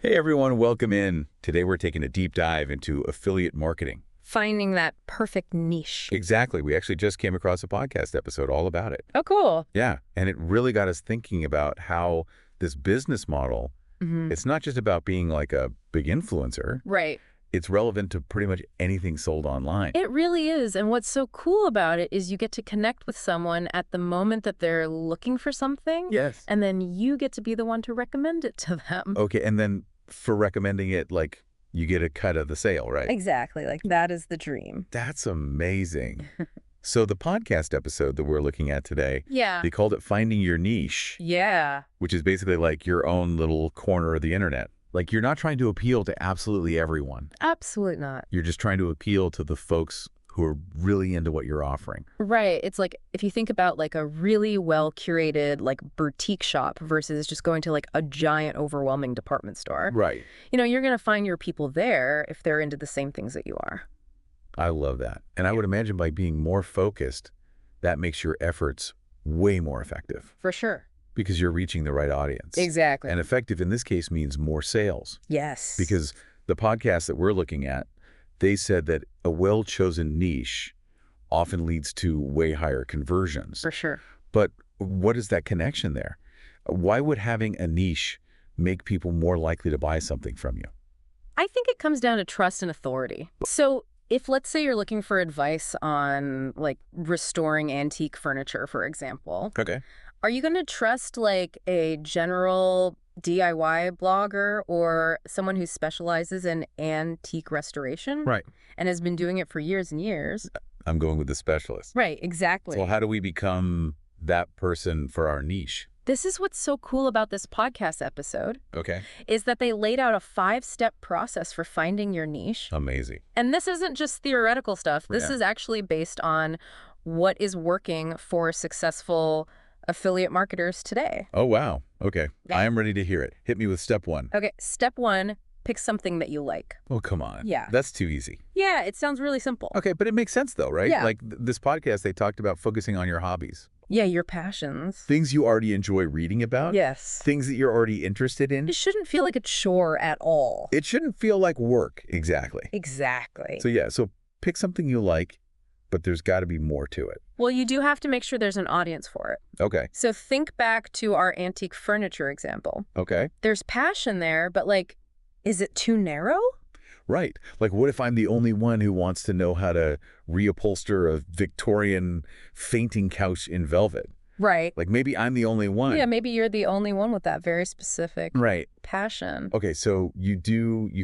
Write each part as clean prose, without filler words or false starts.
Hey everyone, welcome in. Today we're taking a deep dive into affiliate marketing. Finding that perfect niche. Exactly. We actually just came across a podcast episode all about it. Oh, cool. Yeah, and it really got us thinking about how this business model, it's not just about being like a big influencer. Right. It's relevant to pretty much anything sold online. It really is. And what's so cool about it is you get to connect with someone at the moment that they're looking for something. Yes. And then you get to be the one to recommend it to them. Okay, and then for recommending it, like, you get a cut of the sale, right? Exactly. Like, that is the dream. That's amazing. So the podcast episode that we're looking at today, Yeah. they called it Finding Your Niche, Yeah. which is basically like your own little corner of the internet. Like, you're not trying to appeal to absolutely everyone. Absolutely not. You're just trying to appeal to the folks who are really into what you're offering. Right. It's like if you think about like a really well curated like boutique shop versus just going to like a giant overwhelming department store. Right. You know, you're going to find your people there if they're into the same things that you are. I love that. And I would imagine by being more focused, that makes your efforts way more effective. For sure. Because you're reaching the right audience. Exactly. And effective in this case means more sales. Yes. Because the podcast that we're looking at, they said that a well-chosen niche often leads to way higher conversions. For sure. But what is that connection there? Why would having a niche make people more likely to buy something from you? I think it comes down to trust and authority. So if let's say you're looking for advice on like restoring antique furniture, for example, Okay. are you going to trust like a general DIY blogger or someone who specializes in antique restoration? Right. And has been doing it for years and years? I'm going with the specialist. Right, exactly. So how do we become that person for our niche? This is what's so cool about this podcast episode, Okay. is that they laid out a 5-step process for finding your niche. Amazing. And this isn't just theoretical stuff. This is actually based on what is working for successful affiliate marketers today. Oh, wow. Okay. I am ready to hear it. Hit me with step one. Okay, step 1, pick something that you like. Oh, come on. Yeah. That's too easy. Yeah, it sounds really simple. Okay, but it makes sense though, right? Yeah. Like this podcast, they talked about focusing on your hobbies. Yeah, your passions. Things you already enjoy reading about. Yes. Things that you're already interested in. It shouldn't feel like a chore at all. It shouldn't feel like work. Exactly. Exactly. So yeah, so pick something you like, but there's got to be more to it. Well, you do have to make sure there's an audience for it. Okay. So think back to our antique furniture example. Okay. There's passion there, but like, is it too narrow? Right. Like, what if I'm the only one who wants to know how to reupholster a Victorian fainting couch in velvet? Right. Like, maybe I'm the only one. Yeah, maybe you're the only one with that very specific Right. passion. Okay, so you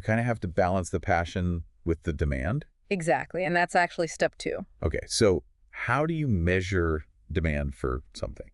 kind of have to balance the passion with the demand? Exactly. And that's actually step 2. Okay, so how do you measure demand for something?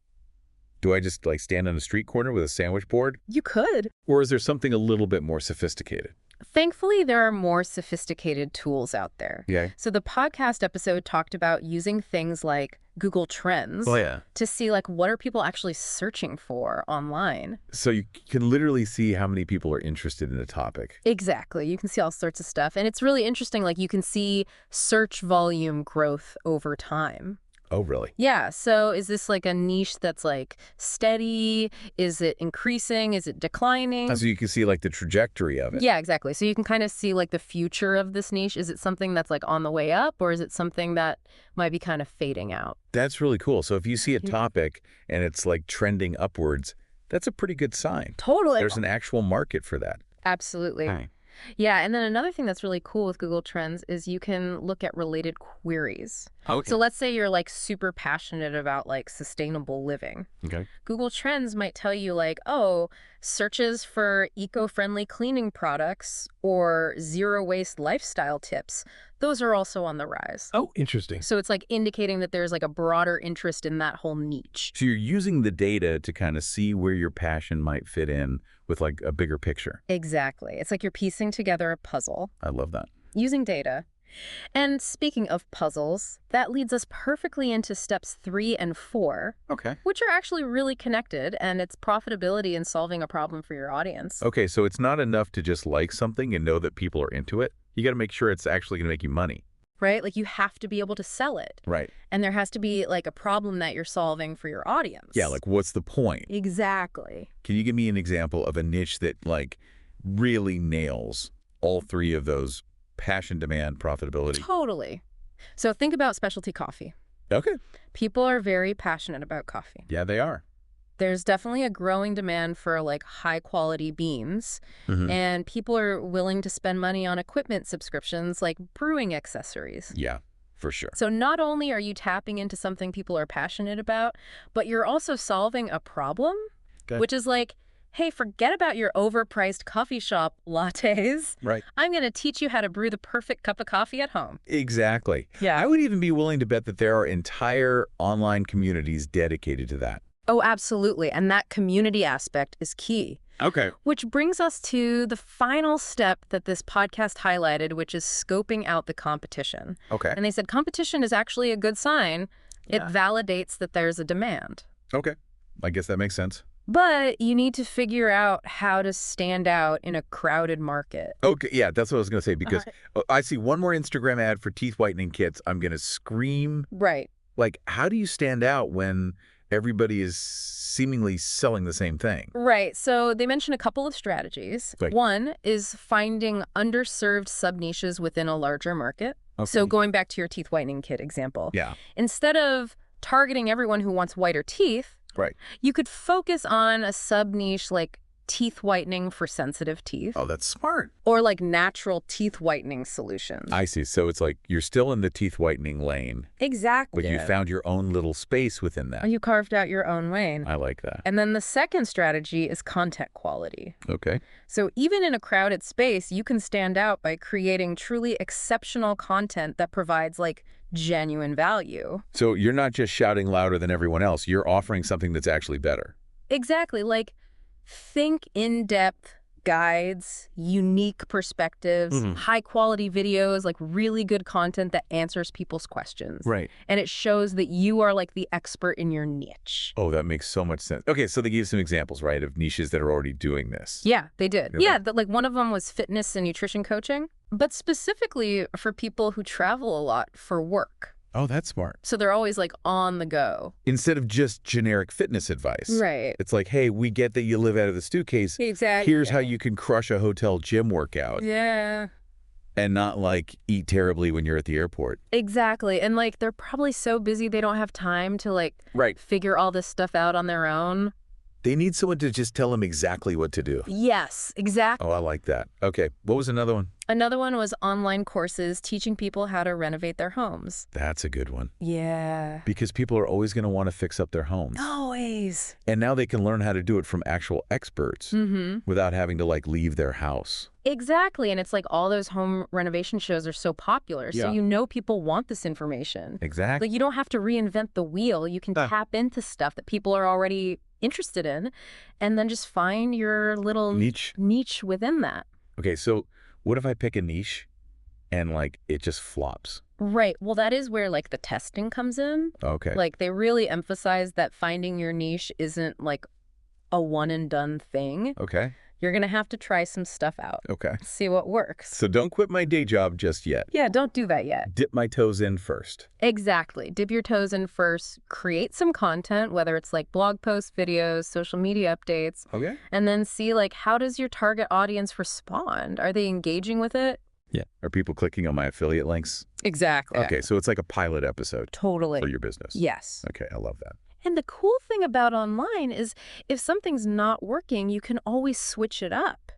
Do I just like stand on a street corner with a sandwich board? You could. Or is there something a little bit more sophisticated? Thankfully, there are more sophisticated tools out there. Yeah. So the podcast episode talked about using things like Google Trends to see like what are people actually searching for online. So you can literally see how many people are interested in a topic. Exactly. You can see all sorts of stuff. And it's really interesting. Like you can see search volume growth over time. Oh, really? Yeah. So is this like a niche that's like steady? Is it increasing? Is it declining? So you can see like the trajectory of it. Yeah, exactly. So you can kind of see like the future of this niche. Is it something that's like on the way up, or is it something that might be kind of fading out? That's really cool. So if you see a topic and it's like trending upwards, that's a pretty good sign. Totally. There's an actual market for that. Absolutely. Right. Yeah, and then another thing that's really cool with Google Trends is you can look at related queries. Okay. So let's say you're like super passionate about like sustainable living. Okay. Google Trends might tell you like, oh, searches for eco-friendly cleaning products or zero-waste lifestyle tips. Those are also on the rise. Oh, interesting. So it's like indicating that there's like a broader interest in that whole niche. So you're using the data to kind of see where your passion might fit in with like a bigger picture. Exactly. It's like you're piecing together a puzzle. I love that. Using data. And speaking of puzzles, that leads us perfectly into steps 3 and 4, Okay. which are actually really connected, and it's profitability and solving a problem for your audience. Okay, so it's not enough to just like something and know that people are into it. You got to make sure it's actually going to make you money. Right? Like you have to be able to sell it. Right. And there has to be like a problem that you're solving for your audience. Yeah, like what's the point? Exactly. Can you give me an example of a niche that like really nails all three of those: passion, demand, profitability. Totally. So think about specialty coffee. Okay. People are very passionate about coffee. Yeah, they are. There's definitely a growing demand for like high quality beans, Hmm. and people are willing to spend money on equipment subscriptions like brewing accessories. Yeah, for sure. So not only are you tapping into something people are passionate about, but you're also solving a problem, Okay. which is like, hey, forget about your overpriced coffee shop lattes. Right. I'm going to teach you how to brew the perfect cup of coffee at home. Exactly. Yeah. I would even be willing to bet that there are entire online communities dedicated to that. Oh, absolutely. And that community aspect is key. Okay. Which brings us to the final step that this podcast highlighted, which is scoping out the competition. Okay. And they said competition is actually a good sign. It Yeah. validates that there's a demand. Okay. I guess that makes sense. But you need to figure out how to stand out in a crowded market. Okay, yeah, that's what I was going to say, because I see one more Instagram ad for teeth whitening kits. I'm going to scream. Right. Like, how do you stand out when everybody is seemingly selling the same thing? Right. So they mentioned a couple of strategies. Right. One is finding underserved sub-niches within a larger market. Okay. So going back to your teeth whitening kit example, Yeah. instead of targeting everyone who wants whiter teeth, Right. you could focus on a sub-niche like teeth whitening for sensitive teeth Oh, that's smart. or like natural teeth whitening solutions. I see. So it's like you're still in the teeth whitening lane, Exactly. but you found your own little space within that. You carved out your own lane. I like that. And then the second strategy is content quality. Okay. So even in a crowded space, you can stand out by creating truly exceptional content that provides like genuine value. So you're not just shouting louder than everyone else. You're offering something that's actually better. Exactly. Like think in-depth guides, unique perspectives, high-quality videos, like really good content that answers people's questions. Right. And it shows that you are like the expert in your niche. Oh, that makes so much sense. Okay, so they gave some examples, right, of niches that are already doing this. Yeah, they did. Really? Yeah, like one of them was fitness and nutrition coaching, but specifically for people who travel a lot for work. Oh, that's smart. So they're always like on the go. Instead of just generic fitness advice. Right. It's like, hey, we get that you live out of the suitcase. Exactly. Here's how you can crush a hotel gym workout. Yeah. And not like eat terribly when you're at the airport. Exactly. And like they're probably so busy they don't have time to like Right. figure all this stuff out on their own. They need someone to just tell them exactly what to do. Yes, exactly. Oh, I like that. Okay, what was another one? Another one was online courses teaching people how to renovate their homes. That's a good one. Yeah. Because people are always going to want to fix up their homes. Always. And now they can learn how to do it from actual experts without having to like leave their house. Exactly. And it's like all those home renovation shows are so popular. Yeah. So you know people want this information. Exactly. Like you don't have to reinvent the wheel. You can tap into stuff that people are already interested in and then just find your little niche within that. Okay, so what if I pick a niche and like it just flops? Right. Well, that is where like the testing comes in. Okay. Like they really emphasize that finding your niche isn't like a one and done thing. Okay. You're going to have to try some stuff out. Okay. See what works. So don't quit my day job just yet. Yeah, don't do that yet. Dip my toes in first. Exactly. Dip your toes in first. Create some content, whether it's like blog posts, videos, social media updates, Okay. and then see like how does your target audience respond? Are they engaging with it? Yeah. Are people clicking on my affiliate links? Exactly. Okay, so it's like a pilot episode Totally. for your business. Yes. Okay, I love that. And the cool thing about online is if something's not working, you can always switch it up.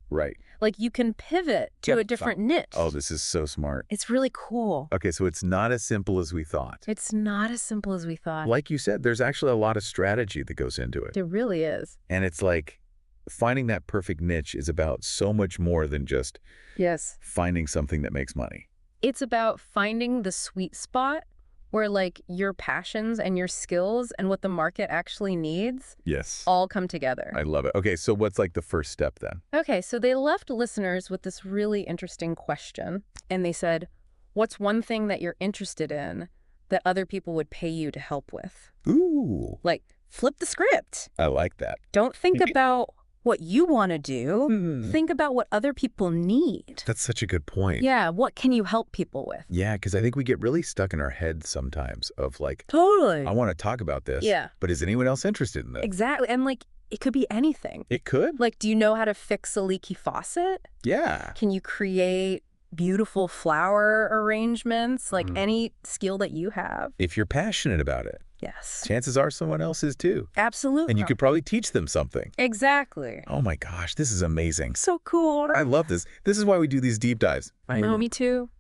Right. Like you can pivot to a different niche. Oh, this is so smart. It's really cool. Okay, so it's not as simple as we thought. It's not as simple as we thought. Like you said, there's actually a lot of strategy that goes into it. It really is. And it's like finding that perfect niche is about so much more than just Yes. finding something that makes money. It's about finding the sweet spot where like your passions and your skills and what the market actually needs Yes. all come together. I love it. Okay, so what's like the first step then? Okay, so they left listeners with this really interesting question. And they said, what's one thing that you're interested in that other people would pay you to help with? Ooh, Like, flip the script. I like that. Don't think about what you want to do. Think about what other people need. That's such a good point. Yeah, what can you help people with? Yeah, because I think we get really stuck in our heads sometimes of like, Totally. I want to talk about this, Yeah. but is anyone else interested in this? Exactly. And like, it could be anything. It could. Like, do you know how to fix a leaky faucet? Yeah. Can you create beautiful flower arrangements? Like any skill that you have. If you're passionate about it. Yes. Chances are someone else is too. Absolutely. And you could probably teach them something. Exactly. Oh my gosh, this is amazing. So cool. I love this. This is why we do these deep dives. No, me too.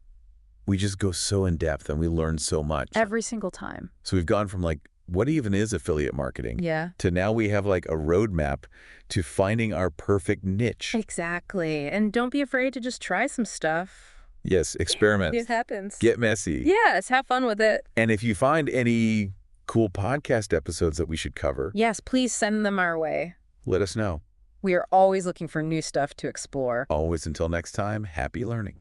We just go so in depth and we learn so much. Every single time. So we've gone from like, what even is affiliate marketing? Yeah. To now we have like a roadmap to finding our perfect niche. Exactly. And don't be afraid to just try some stuff. Yes, experiment. It happens. Get messy. Yes, have fun with it. And if you find any cool podcast episodes that we should cover, yes, please send them our way. let us know. We are always looking for new stuff to explore. Always until next time, happy learning.